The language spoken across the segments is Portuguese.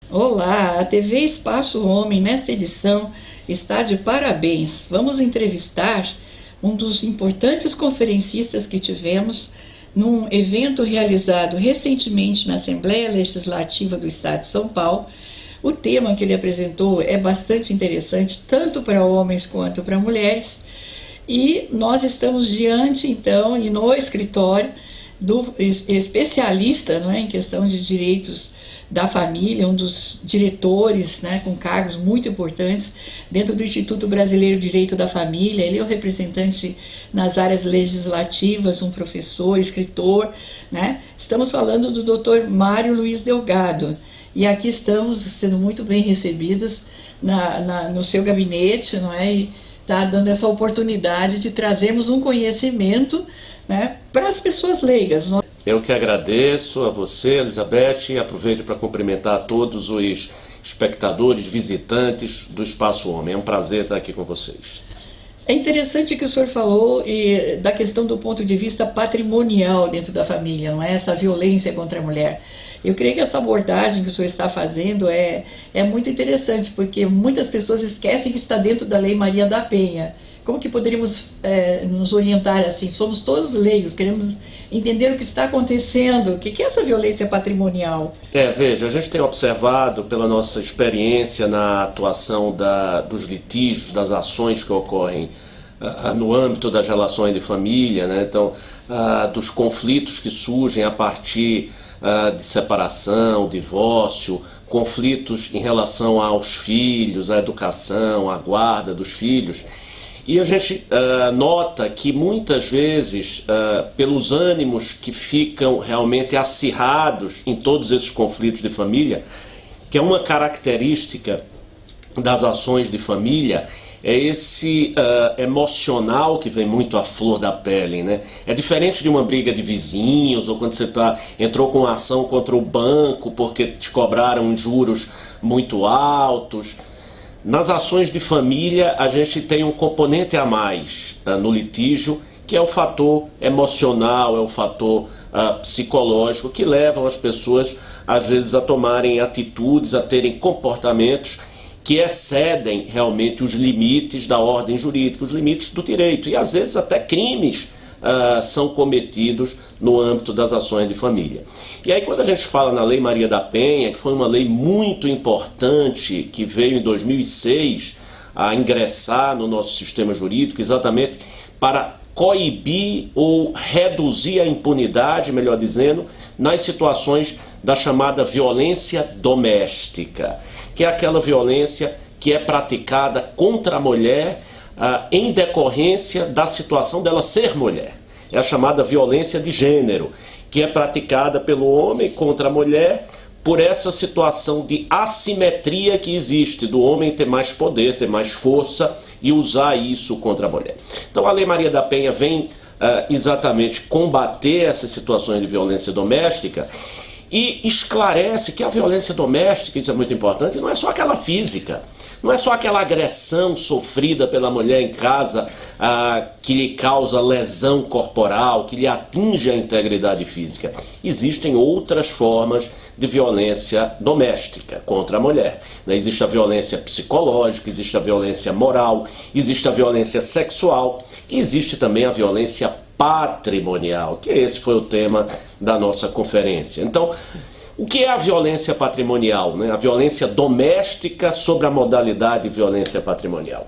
Olá, a TV Espaço Homem, nesta edição, está de parabéns. Vamos entrevistar um dos importantes conferencistas que tivemos num evento realizado recentemente na Assembleia Legislativa do Estado de São Paulo. O tema que ele apresentou é bastante interessante, tanto para homens quanto para mulheres, e nós estamos diante, então, e no escritório do especialista, não é, em questão de direitos da família, um dos diretores, né, com cargos muito importantes dentro do Instituto Brasileiro de Direito da Família. Ele é o representante nas áreas legislativas, um professor, escritor, né? Estamos falando do Dr. Mário Luiz Delgado, e aqui estamos sendo muito bem recebidos no seu gabinete, não é? E está dando essa oportunidade de trazermos um conhecimento, né, para as pessoas leigas. Eu que agradeço a você, Elizabeth, e aproveito para cumprimentar todos os espectadores, visitantes do Espaço Homem. É um prazer estar aqui com vocês. É interessante que o senhor falou da questão do ponto de vista patrimonial dentro da família, não é? Essa violência contra a mulher. Eu creio que essa abordagem que o senhor está fazendo é muito interessante, porque muitas pessoas esquecem que está dentro da Lei Maria da Penha. Como que poderíamos nos orientar assim? Somos todos leigos, queremos entender o que está acontecendo. O que é essa violência patrimonial? Veja, a gente tem observado pela nossa experiência na atuação dos litígios, das ações que ocorrem no âmbito das relações de família, né? Então, dos conflitos que surgem a partir de separação, divórcio, conflitos em relação aos filhos, à educação, à guarda dos filhos. E a gente nota que muitas vezes, pelos ânimos que ficam realmente acirrados em todos esses conflitos de família, que é uma característica das ações de família, é esse emocional que vem muito à flor da pele, né? É diferente de uma briga de vizinhos, ou quando você entrou com uma ação contra o banco porque te cobraram juros muito altos. Nas ações de família, a gente tem um componente a mais no litígio, que é o fator emocional, é o fator psicológico, que levam as pessoas, às vezes, a tomarem atitudes, a terem comportamentos que excedem realmente os limites da ordem jurídica, os limites do direito. E, às vezes, até crimes são cometidos no âmbito das ações de família. E aí, quando a gente fala na Lei Maria da Penha, que foi uma lei muito importante, que veio em 2006 a ingressar no nosso sistema jurídico, exatamente para coibir ou reduzir a impunidade, melhor dizendo, nas situações da chamada violência doméstica, que é aquela violência que é praticada contra a mulher em decorrência da situação dela ser mulher. É a chamada violência de gênero, que é praticada pelo homem contra a mulher por essa situação de assimetria que existe, do homem ter mais poder, ter mais força e usar isso contra a mulher. Então a Lei Maria da Penha vem exatamente combater essas situações de violência doméstica e esclarece que a violência doméstica, isso é muito importante, não é só aquela física, não é só aquela agressão sofrida pela mulher em casa que lhe causa lesão corporal, que lhe atinge a integridade física. Existem outras formas de violência doméstica contra a mulher, né? Existe a violência psicológica, existe a violência moral, existe a violência sexual e existe também a violência patrimonial, que esse foi o tema da nossa conferência. Então, o que é a violência patrimonial, né? A violência doméstica sobre a modalidade de violência patrimonial.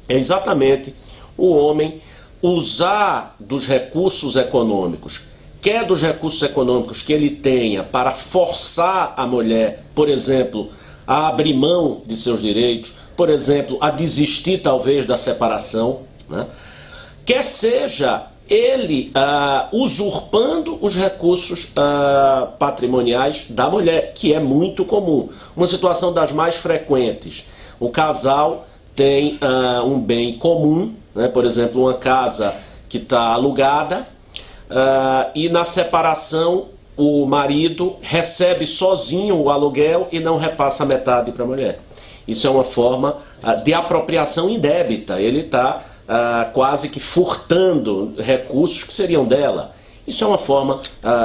É exatamente o homem usar dos recursos econômicos, quer dos recursos econômicos que ele tenha para forçar a mulher, por exemplo, a abrir mão de seus direitos, por exemplo, a desistir talvez da separação, né? Quer seja ele usurpando os recursos patrimoniais da mulher, que é muito comum. Uma situação das mais frequentes. O casal tem um bem comum, né? Por exemplo, uma casa que está alugada, e na separação o marido recebe sozinho o aluguel e não repassa metade para a mulher. Isso é uma forma de apropriação indébita. Ele está quase que furtando recursos que seriam dela. Isso é uma forma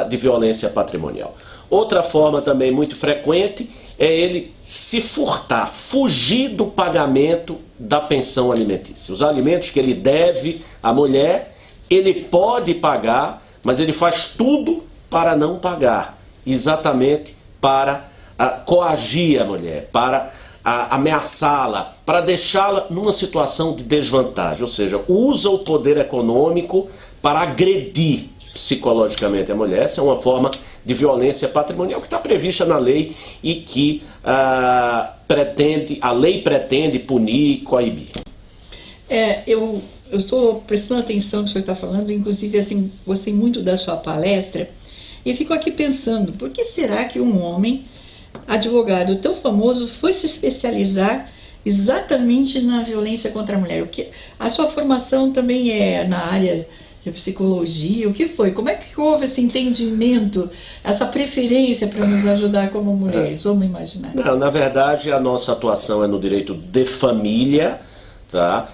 de violência patrimonial. Outra forma também muito frequente é ele se furtar, fugir do pagamento da pensão alimentícia. Os alimentos que ele deve à mulher, ele pode pagar, mas ele faz tudo para não pagar, exatamente para coagir a mulher, para ameaçá-la, para deixá-la numa situação de desvantagem, ou seja, usa o poder econômico para agredir psicologicamente a mulher. Essa é uma forma de violência patrimonial que está prevista na lei e que a lei pretende punir e coibir. Eu estou prestando atenção no que o senhor está falando, inclusive assim, gostei muito da sua palestra e fico aqui pensando, por que será que um homem advogado tão famoso foi se especializar exatamente na violência contra a mulher? A sua formação também é na área de psicologia, o que foi? Como é que houve esse entendimento, essa preferência para nos ajudar como mulheres? Vamos imaginar. Não, na verdade, a nossa atuação é no direito de família, tá?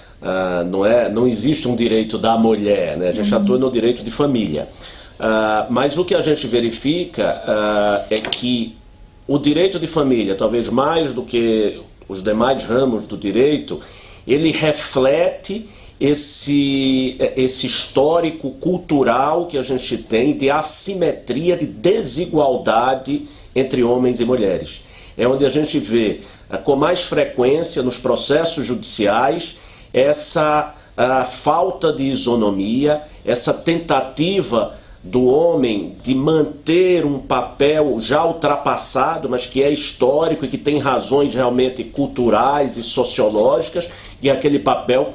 Não existe um direito da mulher, né? A gente atua no direito de família. Mas o que a gente verifica é que o direito de família, talvez mais do que os demais ramos do direito, ele reflete esse histórico cultural que a gente tem de assimetria, de desigualdade entre homens e mulheres. É onde a gente vê com mais frequência nos processos judiciais essa falta de isonomia, essa tentativa do homem de manter um papel já ultrapassado, mas que é histórico e que tem razões realmente culturais e sociológicas, e aquele papel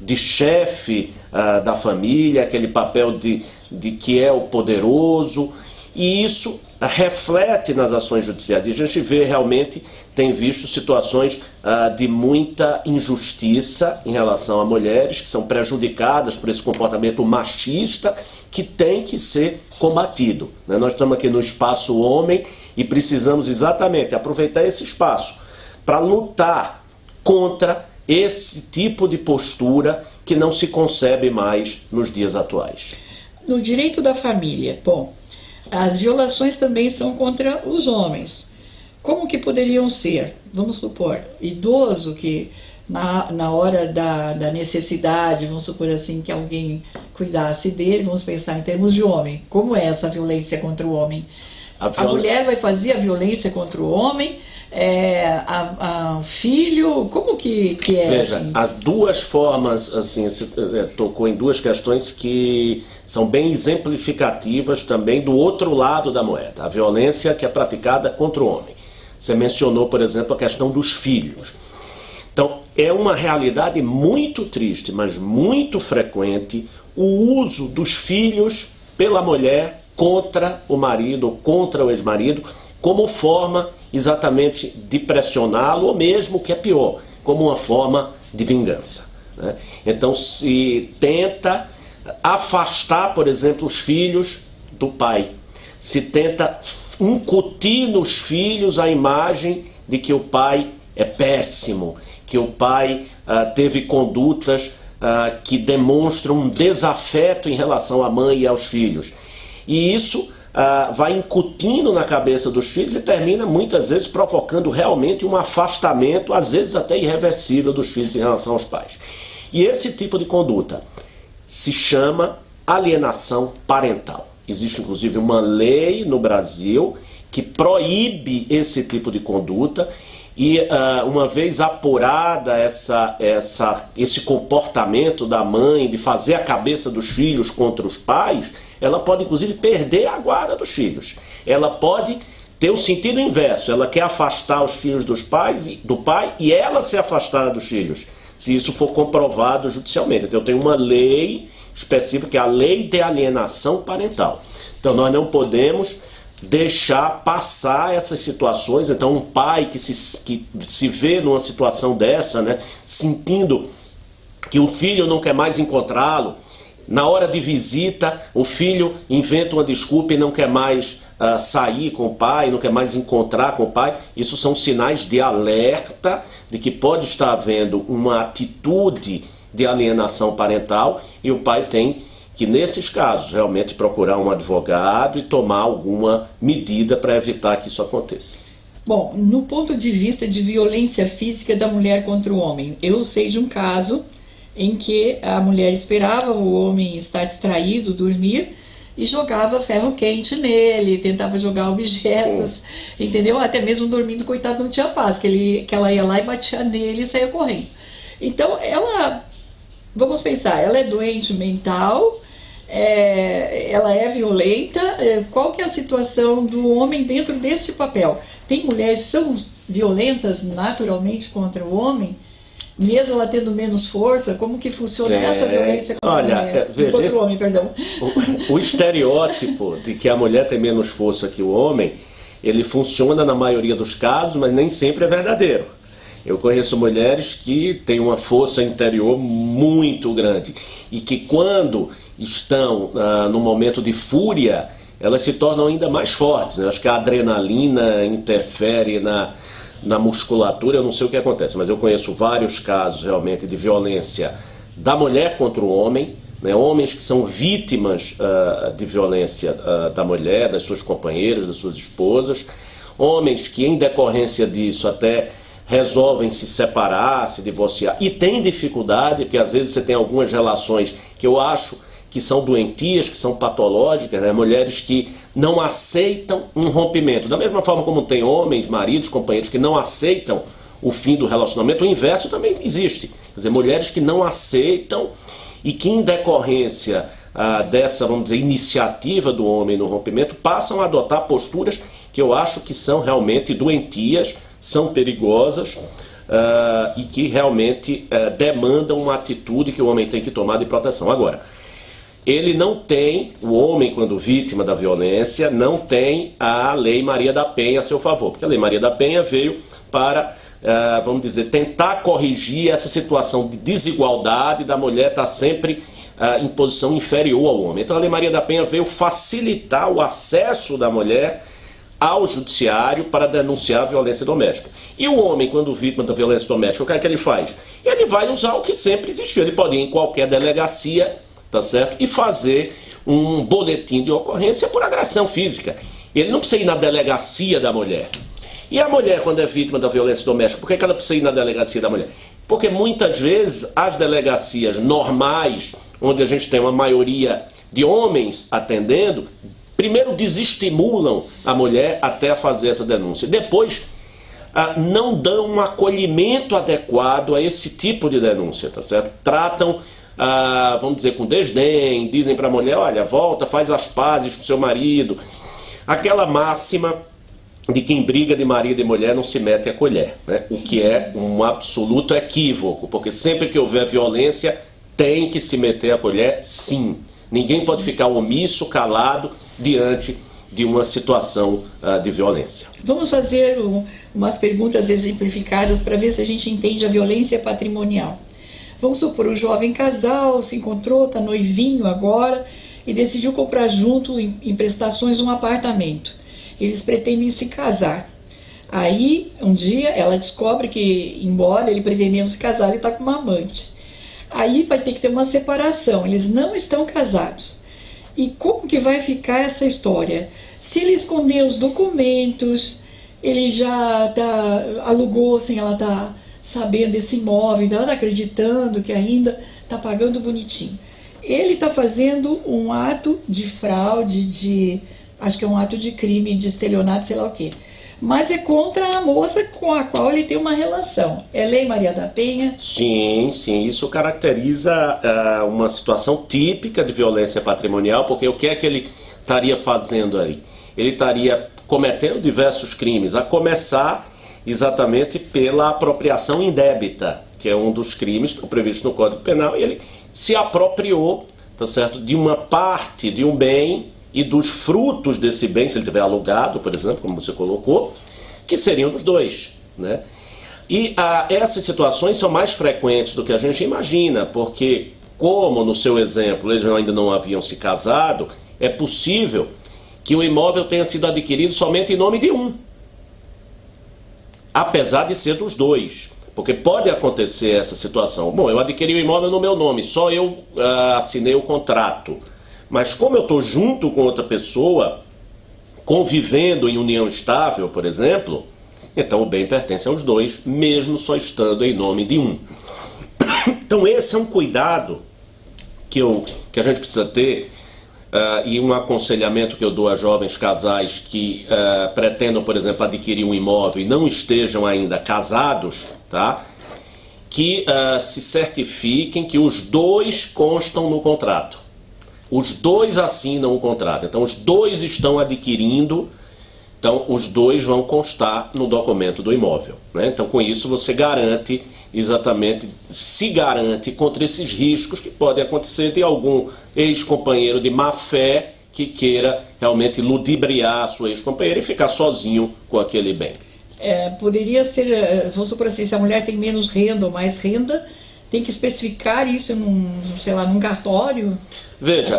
de chefe da família, aquele papel de que é o poderoso, e isso reflete nas ações judiciais. E a gente vê realmente, tem visto situações de muita injustiça em relação a mulheres que são prejudicadas por esse comportamento machista que tem que ser combatido, né? Nós estamos aqui no espaço homem e precisamos exatamente aproveitar esse espaço para lutar contra esse tipo de postura que não se concebe mais nos dias atuais. No direito da família, bom, as violações também são contra os homens. Como que poderiam ser? Vamos supor, idoso que na hora da necessidade, vamos supor assim, que alguém cuidasse dele, vamos pensar em termos de homem. Como é essa violência contra o homem? A mulher vai fazer a violência contra o homem, o filho, como que é? Veja, assim? as duas formas, assim, você tocou em duas questões que são bem exemplificativas também do outro lado da moeda, a violência que é praticada contra o homem. Você mencionou, por exemplo, a questão dos filhos. Então, é uma realidade muito triste, mas muito frequente, o uso dos filhos pela mulher contra o marido ou contra o ex-marido, como forma exatamente de pressioná-lo, ou mesmo, que é pior, como uma forma de vingança, né? Então se tenta afastar, por exemplo, os filhos do pai, se tenta incutir nos filhos a imagem de que o pai é péssimo, que o pai teve condutas que demonstram um desafeto em relação à mãe e aos filhos. E isso vai incutindo na cabeça dos filhos e termina muitas vezes provocando realmente um afastamento, às vezes até irreversível, dos filhos em relação aos pais. E esse tipo de conduta se chama alienação parental. Existe inclusive uma lei no Brasil que proíbe esse tipo de conduta e uma vez apurada esse comportamento da mãe de fazer a cabeça dos filhos contra os pais, ela pode inclusive perder a guarda dos filhos. Ela pode ter o sentido inverso, ela quer afastar os filhos do pai e ela ser afastada dos filhos, se isso for comprovado judicialmente. Então eu tenho uma lei específica, que é a lei de alienação parental. Então nós não podemos deixar passar essas situações. Então um pai que se vê numa situação dessa, né, sentindo que o filho não quer mais encontrá-lo, na hora de visita o filho inventa uma desculpa e não quer mais sair com o pai, não quer mais encontrar com o pai, isso são sinais de alerta de que pode estar havendo uma atitude de alienação parental, e o pai tem que, nesses casos, realmente procurar um advogado e tomar alguma medida para evitar que isso aconteça. Bom, no ponto de vista de violência física da mulher contra o homem, eu sei de um caso em que a mulher esperava o homem estar distraído, dormir, e jogava ferro quente nele, tentava jogar objetos, entendeu? Até mesmo dormindo, coitado, não tinha paz, que ela ia lá e batia nele e saía correndo. Então, vamos pensar, ela é doente mental, ela é violenta, qual que é a situação do homem dentro desse papel? Tem mulheres que são violentas naturalmente contra o homem, mesmo ela tendo menos força, como que funciona essa violência contra a mulher? Veja, contra o homem, perdão. O estereótipo de que a mulher tem menos força que o homem, ele funciona na maioria dos casos, mas nem sempre é verdadeiro. Eu conheço mulheres que têm uma força interior muito grande e que quando estão no momento de fúria, elas se tornam ainda mais fortes, né? Acho que a adrenalina interfere na musculatura, eu não sei o que acontece, mas eu conheço vários casos realmente de violência da mulher contra o homem, né? Homens que são vítimas de violência da mulher, das suas companheiras, das suas esposas, homens que em decorrência disso até resolvem se separar, se divorciar, e tem dificuldade, porque às vezes você tem algumas relações que eu acho que são doentias, que são patológicas, né? Mulheres que não aceitam um rompimento. Da mesma forma como tem homens, maridos, companheiros que não aceitam o fim do relacionamento, o inverso também existe. Quer dizer, mulheres que não aceitam e que em decorrência dessa, vamos dizer, iniciativa do homem no rompimento, passam a adotar posturas que eu acho que são realmente doentias, são perigosas e que realmente demandam uma atitude que o homem tem que tomar de proteção. Agora, ele não tem, o homem quando vítima da violência, não tem a Lei Maria da Penha a seu favor, porque a Lei Maria da Penha veio para, vamos dizer, tentar corrigir essa situação de desigualdade da mulher estar sempre em posição inferior ao homem. Então a Lei Maria da Penha veio facilitar o acesso da mulher ao judiciário para denunciar a violência doméstica. E o homem, quando vítima da violência doméstica, o que é que ele faz? Ele vai usar o que sempre existiu, ele pode ir em qualquer delegacia, tá certo? E fazer um boletim de ocorrência por agressão física. Ele não precisa ir na delegacia da mulher. E a mulher, quando é vítima da violência doméstica, por que ela precisa ir na delegacia da mulher? Porque muitas vezes as delegacias normais, onde a gente tem uma maioria de homens atendendo, primeiro desestimulam a mulher até a fazer essa denúncia. Depois, não dão um acolhimento adequado a esse tipo de denúncia, tá certo? Tratam vamos dizer, com desdém, dizem para a mulher, olha, volta, faz as pazes com seu marido. Aquela máxima de quem briga de marido e mulher não se mete a colher, né? O que é um absoluto equívoco, porque sempre que houver violência, tem que se meter a colher, sim. Ninguém pode ficar omisso, calado, diante de uma situação de violência. Vamos fazer umas perguntas exemplificadas para ver se a gente entende a violência patrimonial. Vamos supor, um jovem casal se encontrou, está noivinho agora, e decidiu comprar junto, em prestações, um apartamento. Eles pretendem se casar. Aí, um dia, ela descobre que, embora ele pretendendo se casar, ele está com uma amante. Aí vai ter que ter uma separação, eles não estão casados. E como que vai ficar essa história? Se ele esconder os documentos, ele já alugou sem ela estar sabendo desse imóvel, então ela está acreditando que ainda está pagando bonitinho. Ele está fazendo um ato de fraude, acho que é um ato de crime, de estelionato, sei lá o quê. Mas é contra a moça com a qual ele tem uma relação. É Lei Maria da Penha? Sim, isso caracteriza uma situação típica de violência patrimonial, porque o que é que ele estaria fazendo aí? Ele estaria cometendo diversos crimes, a começar exatamente pela apropriação indébita, que é um dos crimes previstos no Código Penal, e ele se apropriou, tá certo, de uma parte de um bem e dos frutos desse bem, se ele tiver alugado, por exemplo, como você colocou, que seriam dos dois, né? E essas situações são mais frequentes do que a gente imagina, porque, como no seu exemplo, eles ainda não haviam se casado, é possível que o imóvel tenha sido adquirido somente em nome de um, apesar de ser dos dois, porque pode acontecer essa situação. Bom, eu adquiri o imóvel no meu nome, só eu assinei o contrato, mas como eu estou junto com outra pessoa, convivendo em união estável, por exemplo, então o bem pertence aos dois, mesmo só estando em nome de um. Então esse é um cuidado que a gente precisa ter, e um aconselhamento que eu dou a jovens casais que pretendam, por exemplo, adquirir um imóvel e não estejam ainda casados, tá? Que se certifiquem que os dois constam no contrato. Os dois assinam o contrato. Então, os dois estão adquirindo, então os dois vão constar no documento do imóvel, né? Então, com isso, você garante, exatamente, se garante contra esses riscos que podem acontecer de algum ex-companheiro de má fé que queira realmente ludibriar a sua ex-companheira e ficar sozinho com aquele bem. Poderia ser, vamos supor assim, se a mulher tem menos renda ou mais renda, tem que especificar isso num cartório? Veja,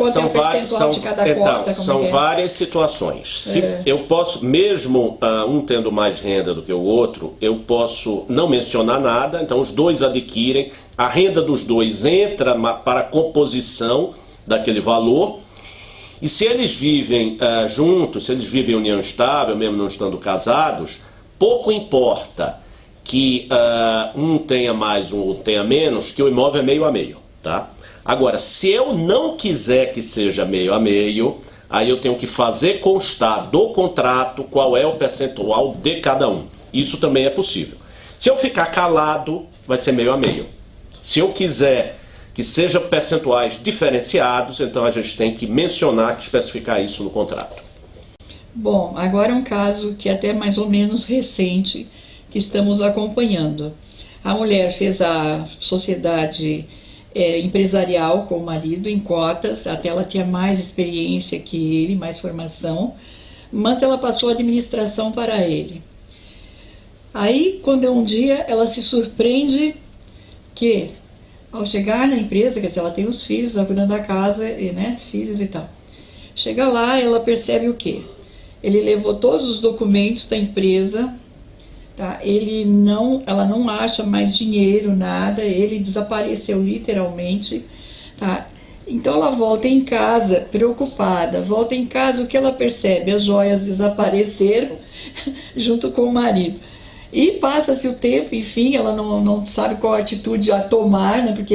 são várias situações. Eu posso, mesmo um tendo mais renda do que o outro, eu posso não mencionar nada, então os dois adquirem, a renda dos dois entra para a composição daquele valor, e se eles vivem juntos, se eles vivem em união estável, mesmo não estando casados, pouco importa que um tenha mais, um tenha menos, que o imóvel é meio a meio, tá? Agora, se eu não quiser que seja meio a meio, aí eu tenho que fazer constar do contrato qual é o percentual de cada um. Isso também é possível. Se eu ficar calado, vai ser meio a meio. Se eu quiser que sejam percentuais diferenciados, então a gente tem que mencionar, que especificar isso no contrato. Bom, agora um caso que é até mais ou menos recente, que estamos acompanhando. A mulher fez a sociedade empresarial com o marido em cotas, até ela tinha mais experiência que ele, mais formação, mas ela passou a administração para ele. Aí, quando um dia ela se surpreende que, ao chegar na empresa, quer dizer, ela tem os filhos, ela cuidando da casa, filhos e tal. Chega lá, ela percebe o quê? Ele levou todos os documentos da empresa, tá? Ela não acha mais dinheiro, nada, ele desapareceu literalmente, tá? Então ela volta em casa preocupada, volta em casa, o que ela percebe? As joias desapareceram junto com o marido. E passa-se o tempo, enfim, ela não sabe qual atitude a tomar, né? Porque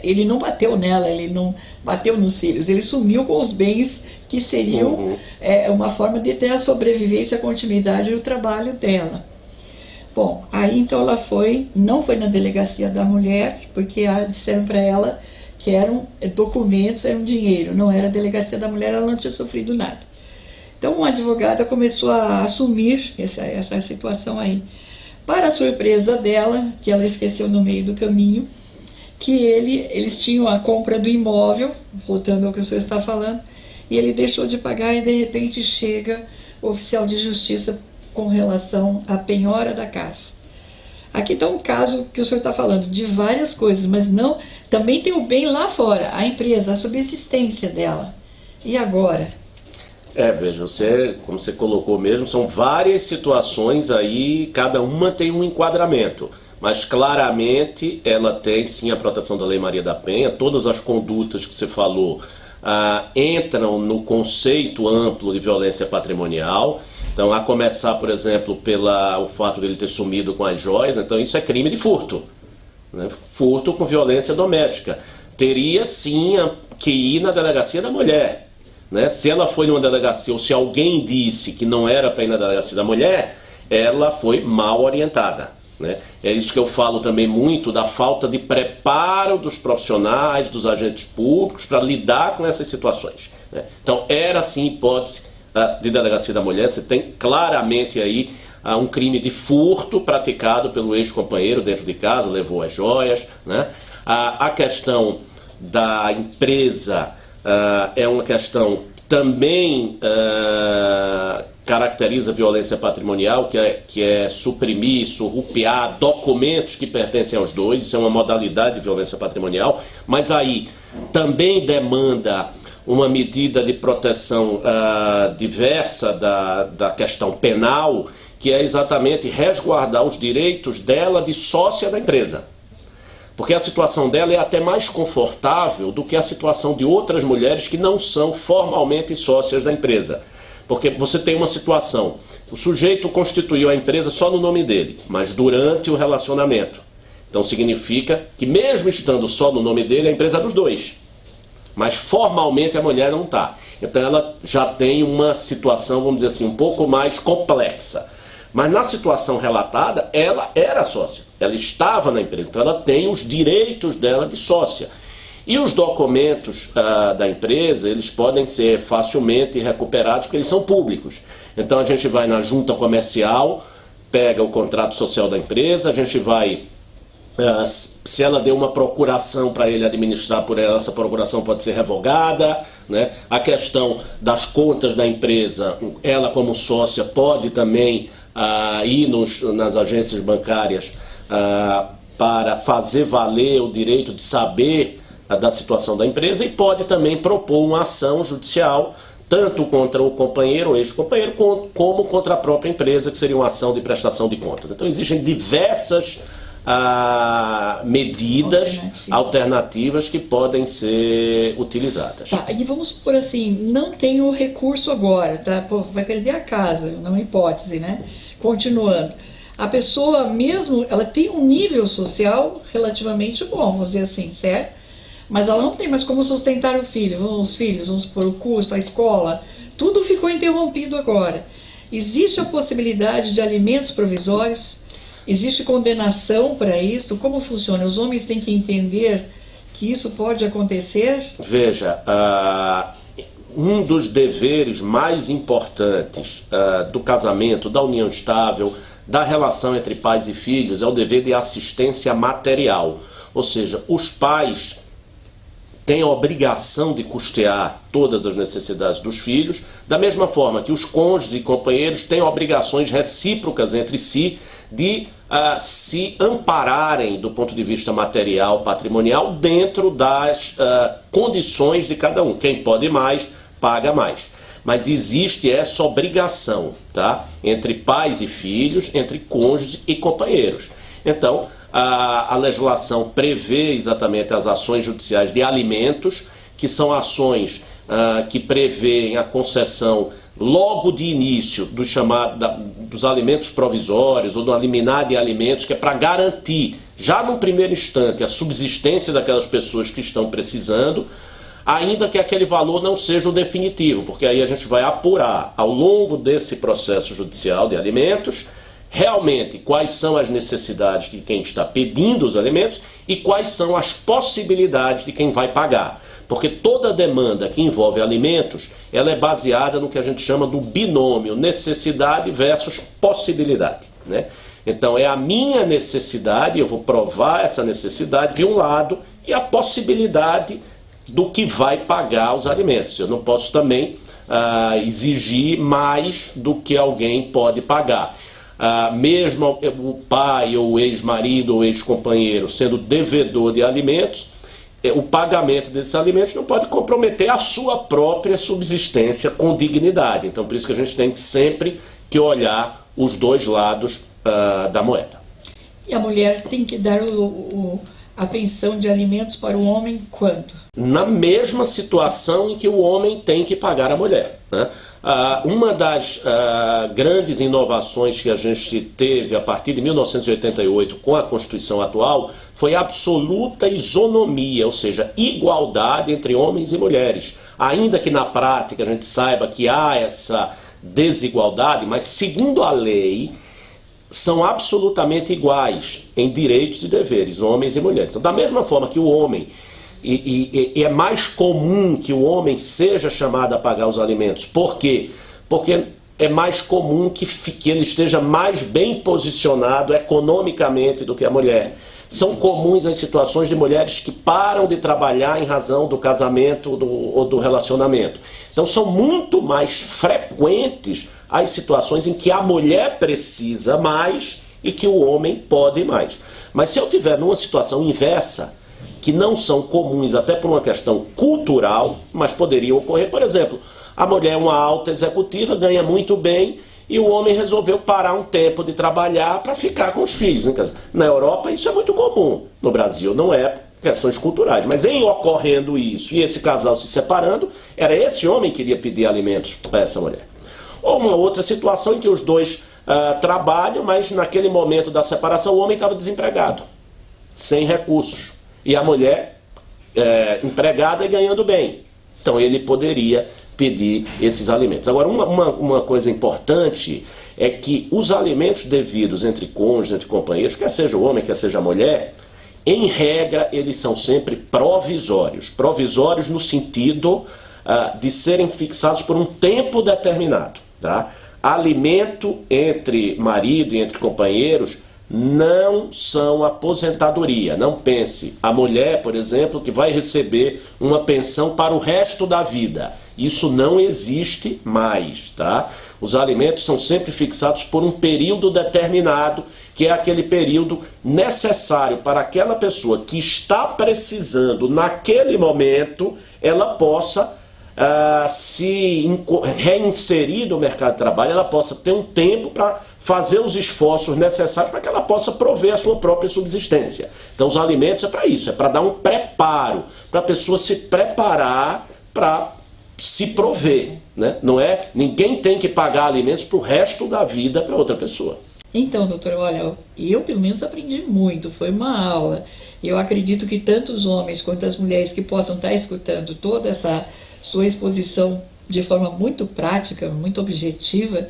ele não bateu nela, ele não bateu nos filhos, ele sumiu com os bens que seriam uma forma de ter a sobrevivência, a continuidade do trabalho dela. Bom, aí então ela não foi na delegacia da mulher, porque disseram para ela que eram documentos, eram dinheiro, não era a delegacia da mulher, ela não tinha sofrido nada. Então uma advogada começou a assumir essa situação aí. Para a surpresa dela, que ela esqueceu no meio do caminho, que eles tinham a compra do imóvel, voltando ao que o senhor está falando, e ele deixou de pagar e de repente chega o oficial de justiça com relação à penhora da casa. Aqui está um caso que o senhor está falando de várias coisas, mas não, também tem o bem lá fora, a empresa, a subsistência dela. E agora? Veja, como você colocou mesmo, são várias situações aí, cada uma tem um enquadramento, mas claramente ela tem sim a proteção da Lei Maria da Penha, todas as condutas que você falou entram no conceito amplo de violência patrimonial. Então, a começar, por exemplo, o fato dele ter sumido com as joias, então isso é crime de furto, né? Furto com violência doméstica. Teria sim que ir na delegacia da mulher, né? Se ela foi numa delegacia ou se alguém disse que não era para ir na delegacia da mulher, ela foi mal orientada, né? É isso que eu falo também muito da falta de preparo dos profissionais, dos agentes públicos para lidar com essas situações, né? Então, era sim hipótese de delegacia da mulher, você tem claramente aí um crime de furto praticado pelo ex-companheiro dentro de casa, levou as joias, né? A questão da empresa é uma questão que também caracteriza a violência patrimonial, que é suprimir, surrupiar documentos que pertencem aos dois, isso é uma modalidade de violência patrimonial, mas aí também demanda uma medida de proteção diversa da questão penal, que é exatamente resguardar os direitos dela de sócia da empresa. Porque a situação dela é até mais confortável do que a situação de outras mulheres que não são formalmente sócias da empresa. Porque você tem uma situação, o sujeito constituiu a empresa só no nome dele, mas durante o relacionamento. Então significa que mesmo estando só no nome dele, a empresa é dos dois. Mas formalmente a mulher não está. Então ela já tem uma situação, vamos dizer assim, um pouco mais complexa. Mas na situação relatada, ela era sócia. Ela estava na empresa, então ela tem os direitos dela de sócia. E os documentos da empresa, eles podem ser facilmente recuperados, porque eles são públicos. Então a gente vai na junta comercial, pega o contrato social da empresa, a gente vai... se ela deu uma procuração para ele administrar por ela, essa procuração pode ser revogada, né? A questão das contas da empresa, ela como sócia pode também ir nas agências bancárias para fazer valer o direito de saber da situação da empresa e pode também propor uma ação judicial tanto contra o companheiro ou ex-companheiro como contra a própria empresa, que seria uma ação de prestação de contas. Então existem diversas medidas alternativas que podem ser utilizadas. Tá, e vamos por assim, não tem o recurso agora, tá? Pô, vai perder a casa, não é uma hipótese, né? Continuando. A pessoa mesmo, ela tem um nível social relativamente bom, vamos dizer assim, certo? Mas ela não tem mais como sustentar os filhos, vamos supor, o custo, a escola, tudo ficou interrompido agora. Existe a possibilidade de alimentos provisórios? Existe condenação para isso? Como funciona? Os homens têm que entender que isso pode acontecer? Veja, um dos deveres mais importantes do casamento, da união estável, da relação entre pais e filhos, é o dever de assistência material. Ou seja, os pais têm a obrigação de custear todas as necessidades dos filhos, da mesma forma que os cônjuges e companheiros têm obrigações recíprocas entre si de se ampararem do ponto de vista material, patrimonial, dentro das condições de cada um. Quem pode mais, paga mais. Mas existe essa obrigação, tá? Entre pais e filhos, entre cônjuges e companheiros. Então, a legislação prevê exatamente as ações judiciais de alimentos, que são ações que prevêem a concessão logo de início dos alimentos provisórios ou do liminar de alimentos, que é para garantir, já num primeiro instante, a subsistência daquelas pessoas que estão precisando, ainda que aquele valor não seja o definitivo, porque aí a gente vai apurar ao longo desse processo judicial de alimentos realmente quais são as necessidades de quem está pedindo os alimentos e quais são as possibilidades de quem vai pagar. Porque toda demanda que envolve alimentos, ela é baseada no que a gente chama do binômio necessidade versus possibilidade, né? Então é a minha necessidade, eu vou provar essa necessidade de um lado e a possibilidade do que vai pagar os alimentos. Eu não posso também exigir mais do que alguém pode pagar. Mesmo o pai ou o ex-marido ou ex-companheiro sendo devedor de alimentos, o pagamento desses alimentos não pode comprometer a sua própria subsistência com dignidade. Então por isso que a gente tem sempre que olhar os dois lados da moeda. E a mulher tem que dar a pensão de alimentos para o homem quando? Na mesma situação em que o homem tem que pagar a mulher, né? Uma das grandes inovações que a gente teve a partir de 1988 com a Constituição atual foi a absoluta isonomia, ou seja, igualdade entre homens e mulheres. Ainda que na prática a gente saiba que há essa desigualdade, mas segundo a lei são absolutamente iguais em direitos e deveres, homens e mulheres. Então, da mesma forma que o homem, e é mais comum que o homem seja chamado a pagar os alimentos. Por quê? Porque é mais comum que ele esteja mais bem posicionado economicamente do que a mulher. São comuns as situações de mulheres que param de trabalhar em razão do casamento ou do relacionamento. Então são muito mais frequentes as situações em que a mulher precisa mais e que o homem pode mais. Mas se eu tiver numa situação inversa, que não são comuns até por uma questão cultural, mas poderiam ocorrer, por exemplo, a mulher é uma alta executiva, ganha muito bem, e o homem resolveu parar um tempo de trabalhar para ficar com os filhos. Na Europa isso é muito comum, no Brasil não é, questões culturais. Mas em ocorrendo isso e esse casal se separando, era esse homem que iria pedir alimentos para essa mulher. ou uma outra situação em que os dois trabalham, mas naquele momento da separação o homem estava desempregado, sem recursos, e a mulher empregada e ganhando bem. Então ele poderia pedir esses alimentos. Agora, uma coisa importante é que os alimentos devidos entre cônjuges, entre companheiros, quer seja o homem, quer seja a mulher, em regra, eles são sempre provisórios. Provisórios no sentido de serem fixados por um tempo determinado. Tá? Alimento entre marido e entre companheiros não são aposentadoria. Não pense, a mulher, por exemplo, que vai receber uma pensão para o resto da vida. Isso não existe mais, tá? Os alimentos são sempre fixados por um período determinado, que é aquele período necessário para aquela pessoa que está precisando, naquele momento, ela possa se reinserir no mercado de trabalho, ela possa ter um tempo para fazer os esforços necessários para que ela possa prover a sua própria subsistência. Então os alimentos é para isso, é para dar um preparo, para a pessoa se preparar para se prover, né? Não é, ninguém tem que pagar alimentos para o resto da vida para outra pessoa. Então, doutor, olha, eu pelo menos aprendi muito, foi uma aula. Eu acredito que tanto os homens quanto as mulheres que possam estar escutando toda essa sua exposição de forma muito prática, muito objetiva,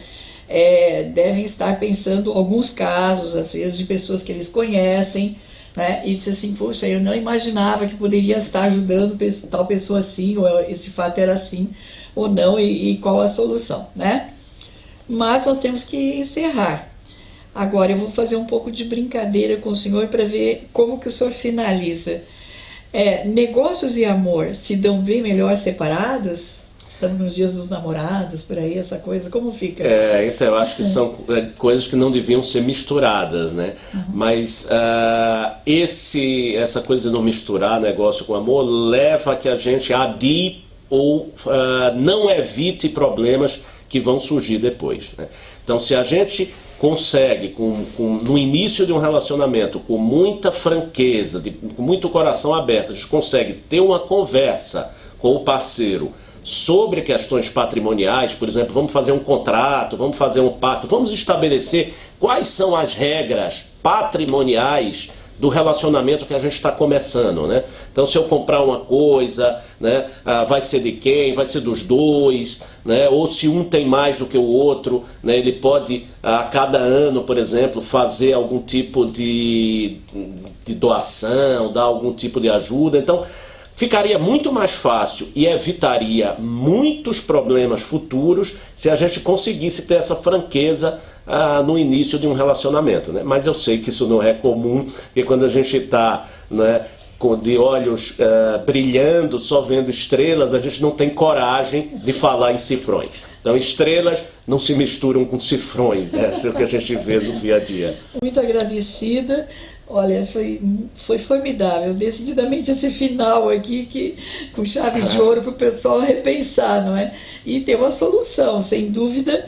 devem estar pensando alguns casos, às vezes, de pessoas que eles conhecem, né? E disse assim, poxa, eu não imaginava que poderia estar ajudando tal pessoa assim, ou esse fato era assim, ou não, e qual a solução, né? Mas nós temos que encerrar. Agora eu vou fazer um pouco de brincadeira com o senhor para ver como que o senhor finaliza. Negócios e amor se dão bem melhor separados? Estamos nos dias dos namorados, por aí, essa coisa, como fica? Então, eu acho que são coisas que não deviam ser misturadas, né? Uhum. Mas essa coisa de não misturar negócio com amor leva a que a gente adie ou não evite problemas que vão surgir depois, né? Então, se a gente consegue, no início de um relacionamento, com muita franqueza, com muito coração aberto, a gente consegue ter uma conversa com o parceiro sobre questões patrimoniais, por exemplo, vamos fazer um contrato, vamos fazer um pacto, vamos estabelecer quais são as regras patrimoniais do relacionamento que a gente está começando, né? Então, se eu comprar uma coisa, né, vai ser de quem? Vai ser dos dois, né? Ou se um tem mais do que o outro, né, ele pode, a cada ano, por exemplo, fazer algum tipo de doação, dar algum tipo de ajuda. Então, ficaria muito mais fácil e evitaria muitos problemas futuros se a gente conseguisse ter essa franqueza no início de um relacionamento, né? Mas eu sei que isso não é comum, porque quando a gente está, né, de olhos brilhando, só vendo estrelas, a gente não tem coragem de falar em cifrões. Então, estrelas não se misturam com cifrões, essa é o que a gente vê no dia a dia. Muito agradecida. Olha, foi formidável, decididamente esse final aqui, com chave de ouro para o pessoal repensar, não é? E ter uma solução, sem dúvida,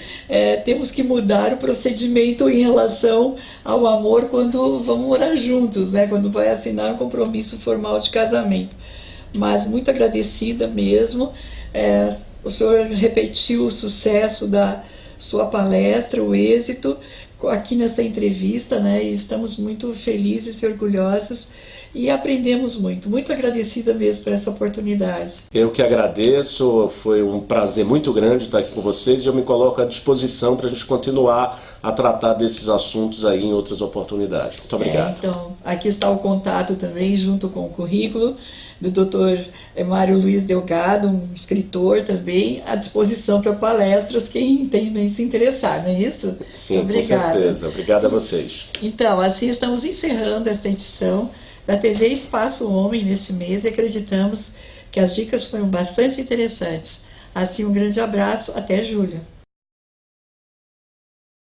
temos que mudar o procedimento em relação ao amor quando vamos morar juntos, né? Quando vai assinar um compromisso formal de casamento. Mas muito agradecida mesmo, o senhor repetiu o sucesso da sua palestra, o êxito, aqui nessa entrevista, né? E estamos muito felizes e orgulhosas e aprendemos muito. Muito agradecida mesmo por essa oportunidade. Eu que agradeço, foi um prazer muito grande estar aqui com vocês e eu me coloco à disposição para a gente continuar a tratar desses assuntos aí em outras oportunidades. Muito obrigado. Então, aqui está o contato também, junto com o currículo do Dr. Mário Luiz Delgado, um escritor também, à disposição para palestras, quem tem se interessar, não é isso? Sim, muito obrigada. Com certeza. Obrigado a vocês. Então, assim estamos encerrando esta edição da TV Espaço Homem neste mês e acreditamos que as dicas foram bastante interessantes. Assim, um grande abraço, até julho.